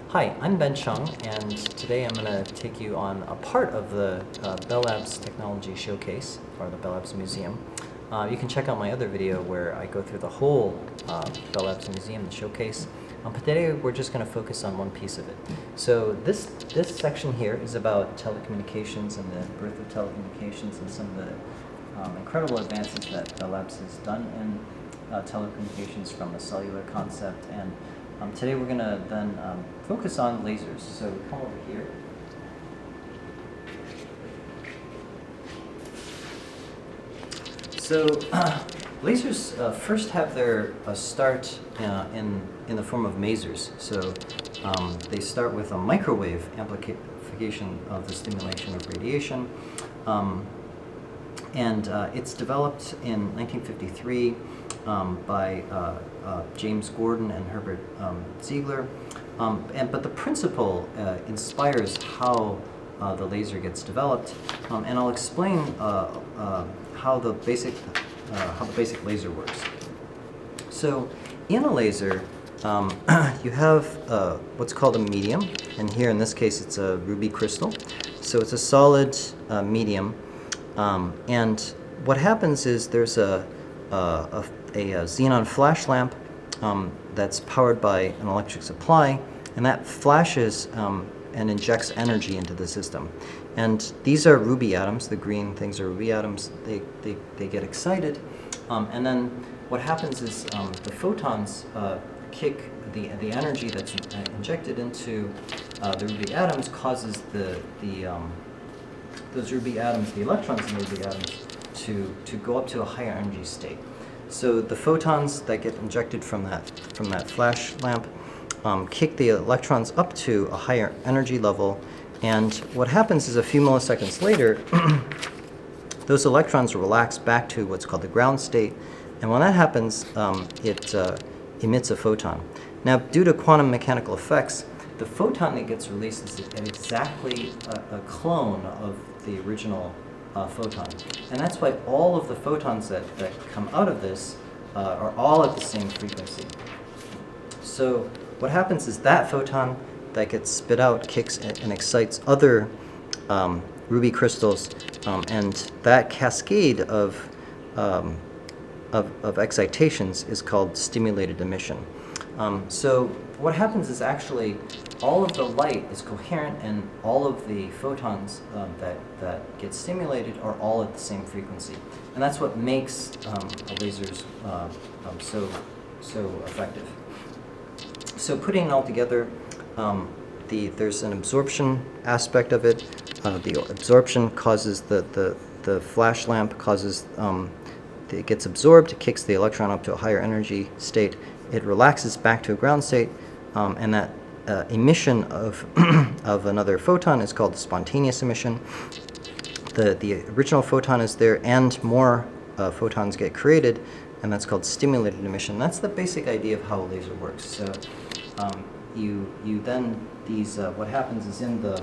Hi, I'm Ben Chung, and today I'm going to take you on a part of the Bell Labs Technology Showcase, or the Bell Labs Museum. You can check out my other video where I go through the whole Bell Labs Museum, the showcase. But today we're just going to focus on one piece of it. So this section here is about telecommunications and the birth of telecommunications and some of the incredible advances that Bell Labs has done in telecommunications from a cellular concept. And today we're going to then focus on lasers. So come over here. So lasers first have their start in the form of masers. So they start with a microwave amplification of the stimulation of radiation. And it's developed in 1953 by James Gordon and Herbert Ziegler. But the principle inspires how the laser gets developed, and I'll explain how the basic laser works. So in a laser, you have what's called a medium, and here in this case it's a ruby crystal. So it's a solid medium, and what happens is there's a xenon flash lamp that's powered by an electric supply, and that flashes and injects energy into the system. And these are ruby atoms. The green things are ruby atoms. They get excited, and then what happens is the photons kick the energy that's injected into the ruby atoms causes those ruby atoms, the electrons in the ruby atoms, to go up to a higher energy state. So the photons that get injected from that flash lamp kick the electrons up to a higher energy level, and what happens is a few milliseconds later, those electrons relax back to what's called the ground state, and when that happens, it emits a photon. Now, due to quantum mechanical effects, the photon that gets released is exactly a clone of the original photon. And that's why all of the photons that come out of this are all at the same frequency. So what happens is that photon that gets spit out kicks and excites other ruby crystals, and that cascade of excitations is called stimulated emission. So what happens is actually all of the light is coherent, and all of the photons that get stimulated are all at the same frequency. And that's what makes lasers so effective. So putting it all together, there's an absorption aspect of it. The absorption causes the flash lamp causes it gets absorbed, it kicks the electron up to a higher energy state. It relaxes back to a ground state, and that emission of another photon is called spontaneous emission. The original photon is there, and more photons get created, and that's called stimulated emission. That's the basic idea of how a laser works. So you then what happens is in the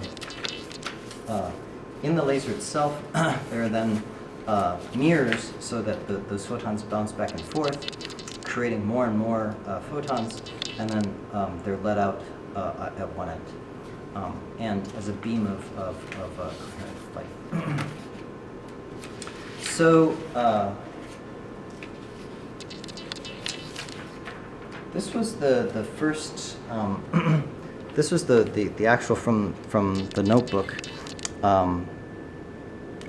laser itself there are then mirrors so that those photons bounce back and forth, creating more and more photons, and then they're let out at one end, and as a beam of coherent light. So this was the first. This was the actual from the notebook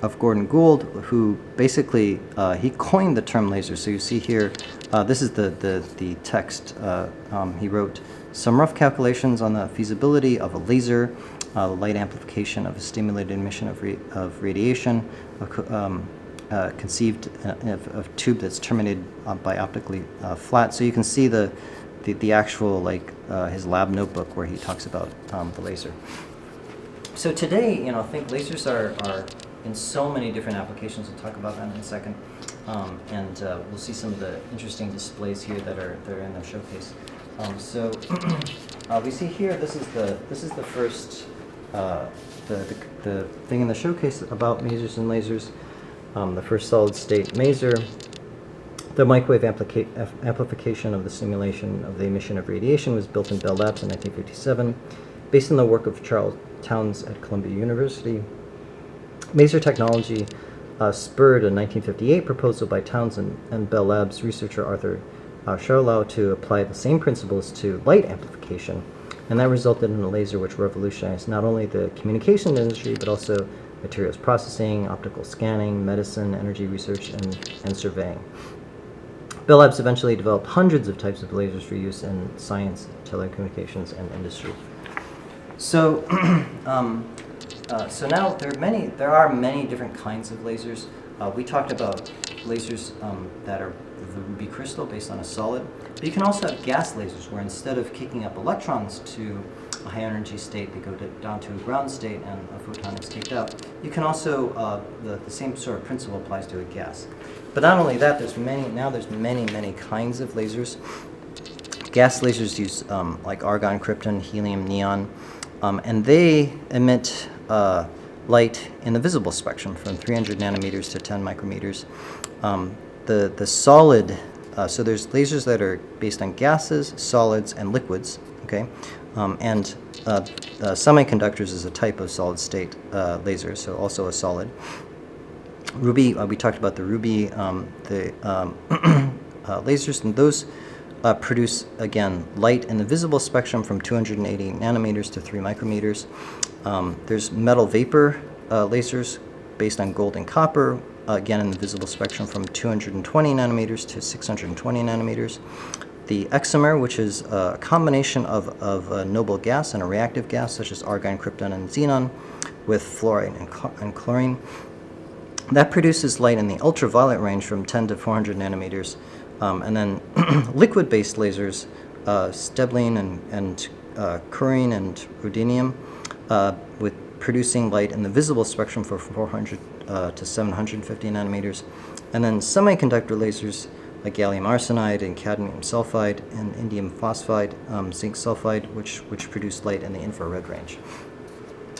of Gordon Gould, who basically he coined the term laser. So you see here, this is the text. He wrote some rough calculations on the feasibility of a laser, light amplification of a stimulated emission of radiation, conceived of a tube that's terminated by optically flat. So you can see the actual his lab notebook where he talks about the laser. So today, I think lasers are in so many different applications. We'll talk about that in a second, and we'll see some of the interesting displays here that are in the showcase. So we see here this is the first the thing in the showcase about masers and lasers. The first solid state maser The microwave amplification of the simulation of the emission of radiation was built in Bell Labs in 1957, based on the work of Charles Towns at Columbia University. Maser technology spurred a 1958 proposal by Towns and Bell Labs researcher Arthur Charlau to apply the same principles to light amplification, and that resulted in a laser which revolutionized not only the communication industry, but also materials processing, optical scanning, medicine, energy research, and surveying. Bell Labs eventually developed hundreds of types of lasers for use in science, telecommunications, and industry. So, so now there are many different kinds of lasers. We talked about lasers that are the ruby crystal based on a solid, but you can also have gas lasers where instead of kicking up electrons to a high energy state, they go down to a ground state and a photon is kicked out. You can also, the same sort of principle applies to a gas. But not only that, there's many kinds of lasers. Gas lasers use like argon, krypton, helium, neon, and they emit light in the visible spectrum from 300 nanometers to 10 micrometers. The solid, so there's lasers that are based on gases, solids, and liquids, okay? And semiconductors is a type of solid state laser, so also a solid. Ruby, we talked about the ruby, lasers, and those produce, again, light in the visible spectrum from 280 nanometers to 3 micrometers. There's metal vapor lasers based on gold and copper, again in the visible spectrum from 220 nanometers to 620 nanometers. The Excimer, which is a combination of a noble gas and a reactive gas, such as argon, krypton, and xenon, with fluoride and chlorine. That produces light in the ultraviolet range from 10 to 400 nanometers. And then liquid-based lasers, Steblin and Curine and Rudinium, with producing light in the visible spectrum for 400 to 750 nanometers. And then semiconductor lasers like gallium arsenide and cadmium sulfide and indium phosphide, zinc sulfide, which produce light in the infrared range.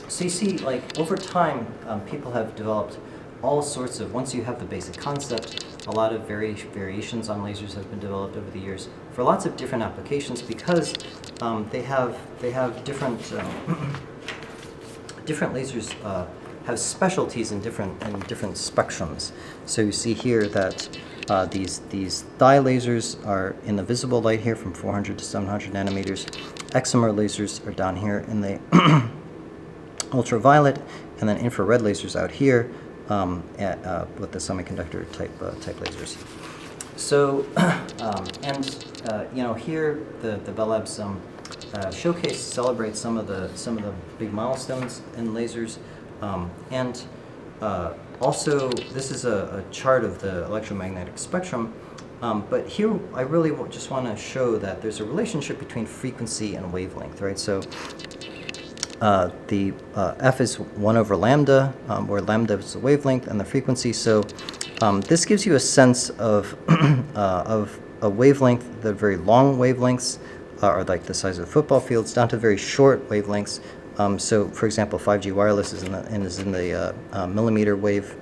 So you see, like, over time, people have developed all sorts of, once you have the basic concept, a lot of variations on lasers have been developed over the years for lots of different applications, because they have different different lasers have specialties in different spectrums. So you see here that these dye lasers are in the visible light here from 400 to 700 nanometers. Excimer lasers are down here in the ultraviolet, and then infrared lasers out here with the semiconductor type lasers. So, you know, here the Bell Labs showcase celebrates some of the big milestones in lasers, and also this is a chart of the electromagnetic spectrum. But here I really just want to show that there's a relationship between frequency and wavelength, right? So the F is 1 over lambda, where lambda is the wavelength and the frequency. So this gives you a sense of a wavelength. The very long wavelengths are like the size of football fields, down to very short wavelengths. So, for example, 5G wireless is in the millimeter wave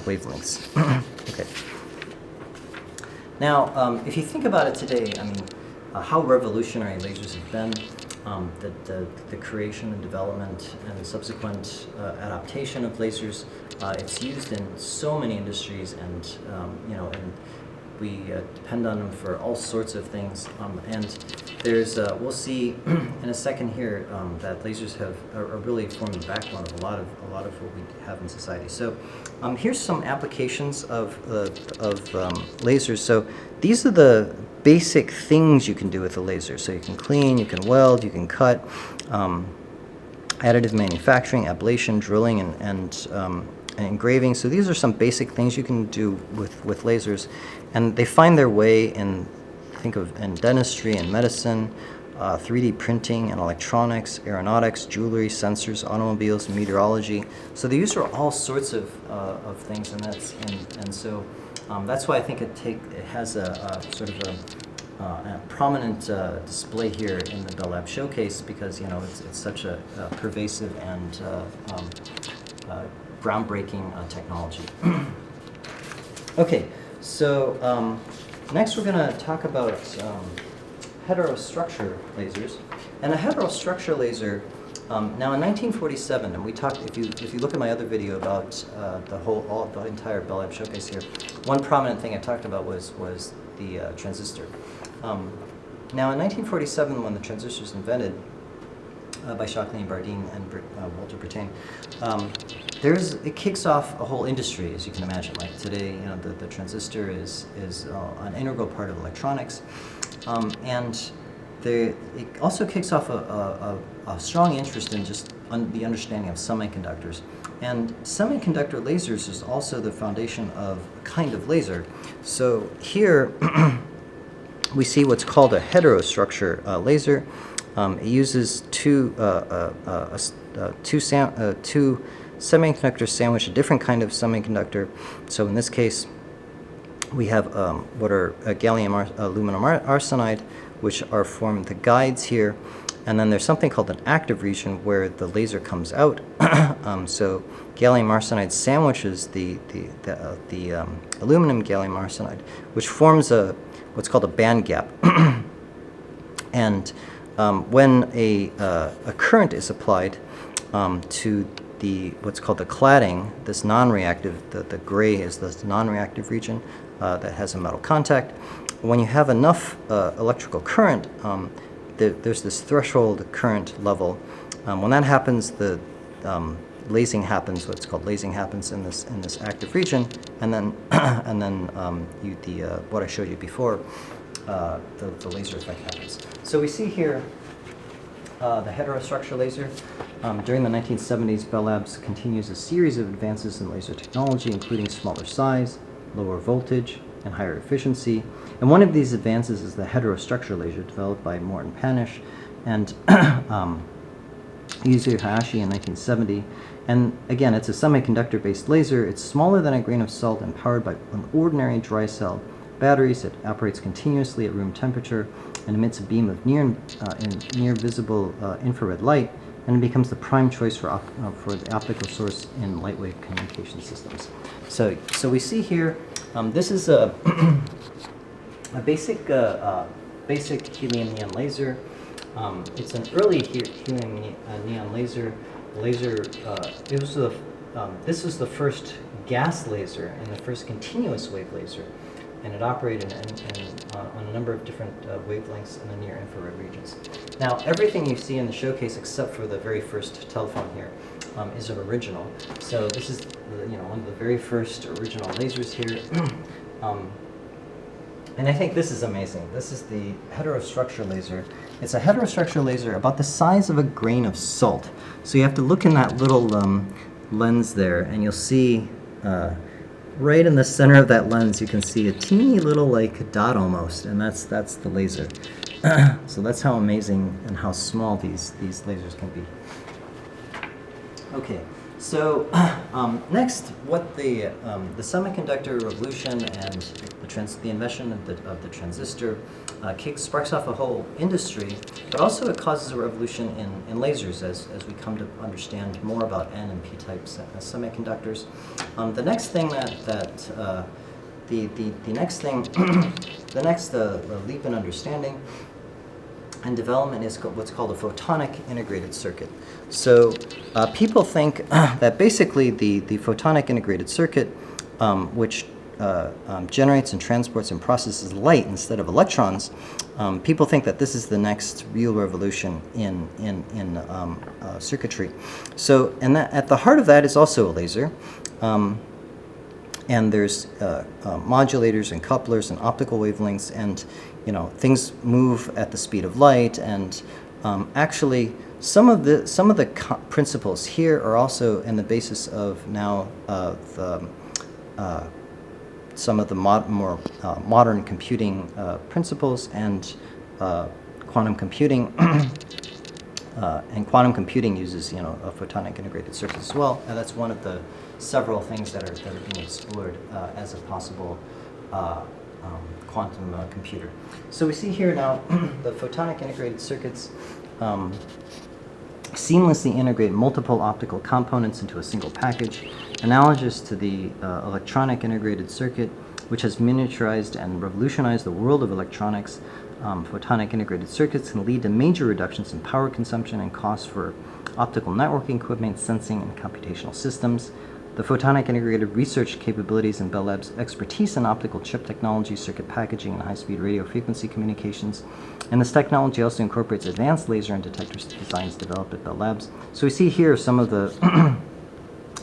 wavelengths. Okay. Now, if you think about it today, I mean, how revolutionary lasers have been, the creation and development and subsequent adaptation of lasers. It's used in so many industries, and you know, and we depend on them for all sorts of things. And there's, we'll see in a second here that lasers are really forming the backbone of a lot of what we have in society. So here's some applications of lasers. So these are the basic things you can do with a laser. So you can clean, you can weld, you can cut, additive manufacturing, ablation, drilling, and engraving. So these are some basic things you can do with lasers, and they find their way in dentistry and medicine, 3D printing and electronics, aeronautics, jewelry, sensors, automobiles, meteorology. So they're used for all sorts of things, and so that's why I think it has a sort of a prominent display here in the Bell Lab showcase, because you know it's such a pervasive and groundbreaking technology. Okay, so next we're going to talk about heterostructure lasers. And a heterostructure laser, now in 1947, and we talked, if you look at my other video about the entire Bell Lab showcase here, one prominent thing I talked about was the transistor. Now in 1947, when the transistor was invented by Jacqueline Bardeen and Walter Brattain, it kicks off a whole industry, as you can imagine. Like today, the transistor is an integral part of electronics, and it also kicks off a strong interest in just the understanding of semiconductors. And semiconductor lasers is also the foundation of a kind of laser. So here we see what's called a heterostructure laser. It uses two semiconductors sandwich a different kind of semiconductor. So in this case, we have what are gallium aluminum arsenide, which are formed the guides here, and then there's something called an active region where the laser comes out. So gallium arsenide sandwiches the aluminum gallium arsenide, which forms what's called a band gap. And when a current is applied to what's called the cladding, this non-reactive, the gray is this non-reactive region that has a metal contact. When you have enough electrical current, there's this threshold current level. When that happens, the lasing happens. What's called lasing happens in this active region, and then what I showed you before, the laser effect happens. So we see here the heterostructure laser. During the 1970s, Bell Labs continues a series of advances in laser technology, including smaller size, lower voltage, and higher efficiency. And one of these advances is the heterostructure laser developed by Morton Panish and Yuzuru Hayashi in 1970. And again, it's a semiconductor-based laser. It's smaller than a grain of salt and powered by an ordinary dry cell batteries. It operates continuously at room temperature and emits a beam of near visible infrared light, and it becomes the prime choice for the optical source in lightweight communication systems. So we see here, this is a basic helium neon laser. It's an early helium neon laser. This was the first gas laser and the first continuous wave laser, and it operated on a number of different wavelengths in the near infrared regions. Now, everything you see in the showcase, except for the very first telephone here, is an original. So this is one of the very first original lasers here. And I think this is amazing. This is the heterostructure laser. It's a heterostructure laser about the size of a grain of salt. So you have to look in that little lens there, and you'll see right in the center of that lens, you can see a teeny little like dot almost, and that's the laser. So that's how amazing and how small these lasers can be. Okay, so next, what the semiconductor revolution and the invention of the transistor sparks off a whole industry, but also it causes a revolution in lasers as we come to understand more about N and P type semiconductors. The next thing the next leap in understanding and development is what's called a photonic integrated circuit. So people think that basically the photonic integrated circuit, which generates and transports and processes light instead of electrons, people think that this is the next real revolution in circuitry. So, and at the heart of that is also a laser. And there's modulators and couplers and optical wavelengths, and things move at the speed of light. And actually, some of the principles here are also in the basis of now some of the more modern computing principles and quantum computing. And quantum computing uses, a photonic integrated circuit as well, and that's one of the several things that are being explored as a possible quantum computer. So we see here now the photonic integrated circuits seamlessly integrate multiple optical components into a single package, analogous to the electronic integrated circuit. which has miniaturized and revolutionized the world of electronics. Photonic integrated circuits can lead to major reductions in power consumption and costs for optical networking equipment, sensing, and computational systems. The Photonic Integrated Research capabilities and Bell Labs' expertise in optical chip technology, circuit packaging, and high-speed radio frequency communications. And this technology also incorporates advanced laser and detector designs developed at Bell Labs. So we see here some of the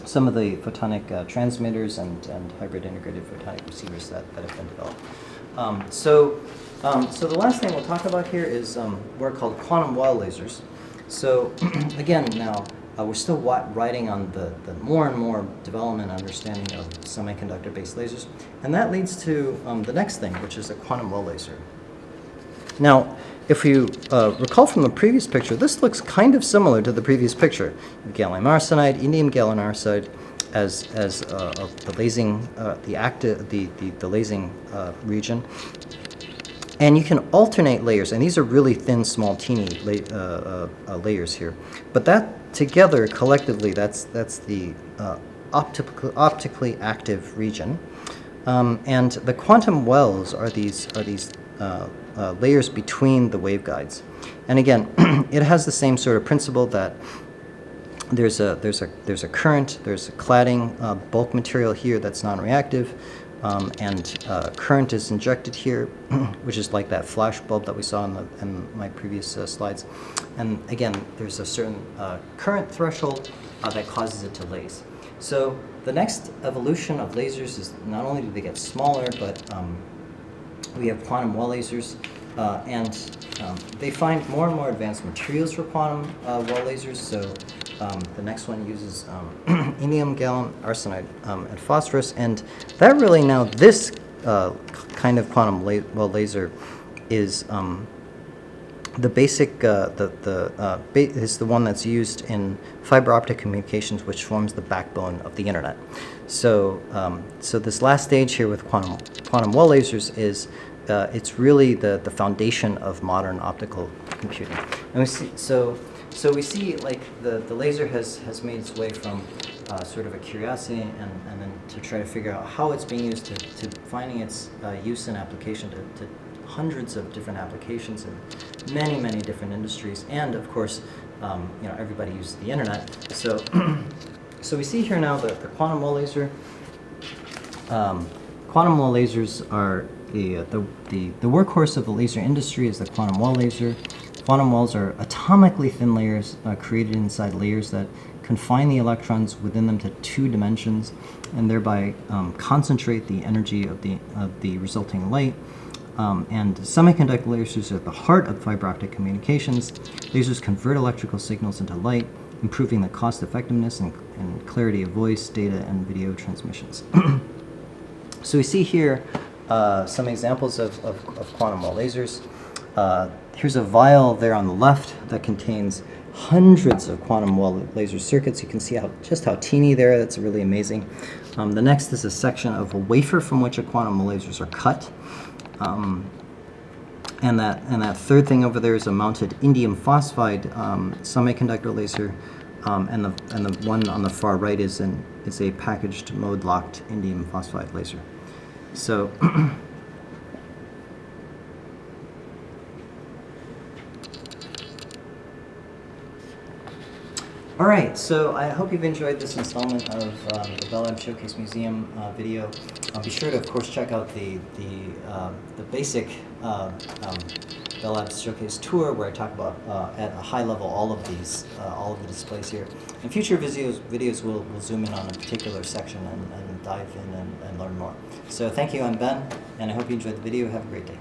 photonic transmitters and hybrid integrated photonic receivers that have been developed. So the last thing we'll talk about here is what are called quantum well lasers. So again, now we're still riding on the more and more development and understanding of semiconductor-based lasers, and that leads to the next thing, which is a quantum well laser. Now, if you recall from the previous picture, this looks kind of similar to the previous picture. Gallium arsenide, indium gallium arsenide as the lasing, the lasing region. And you can alternate layers, and these are really thin, small, teeny layers here. But that together, collectively, that's the optically active region. And the quantum wells are these layers between the waveguides. And again, it has the same sort of principle that there's a current, there's a cladding bulk material here that's non-reactive. And current is injected here, which is like that flash bulb that we saw in my previous slides. And again, there's a certain current threshold that causes it to laze. So the next evolution of lasers is not only do they get smaller, but we have quantum well lasers, and they find more and more advanced materials for quantum well lasers. So the next one uses indium gallium arsenide and phosphorus, and that really now this kind of quantum well laser is the basic is the one that's used in fiber optic communications, which forms the backbone of the internet. So so this last stage here with quantum well lasers is it's really the foundation of modern optical computing. And we see so we see like the laser has made its way from sort of a curiosity and then to try to figure out how it's being used to finding its use and application to hundreds of different applications in many different industries, and of course everybody uses the internet. So so we see here now the quantum well laser. Quantum well lasers are the workhorse of the laser industry is the quantum well laser. Quantum wells are atomically thin layers created inside layers that confine the electrons within them to 2 dimensions, and thereby concentrate the energy of the resulting light. And semiconductor lasers are at the heart of fiber optic communications. Lasers convert electrical signals into light, improving the cost effectiveness and clarity of voice, data, and video transmissions. So we see here some examples of quantum well lasers. Here's a vial there on the left that contains hundreds of quantum well laser circuits. You can see just how teeny they are. That's really amazing. The next is a section of a wafer from which a quantum well lasers are cut. And that third thing over there is a mounted indium phosphide semiconductor laser. And the one on the far right is a packaged mode locked indium phosphide laser. So all right, so I hope you've enjoyed this installment of the Bell Labs Showcase Museum video. Be sure to, of course, check out the basic Bell Labs Showcase tour, where I talk about at a high level all of the displays here. In future videos we'll zoom in on a particular section and dive in and learn more. So thank you, I'm Ben, and I hope you enjoyed the video. Have a great day.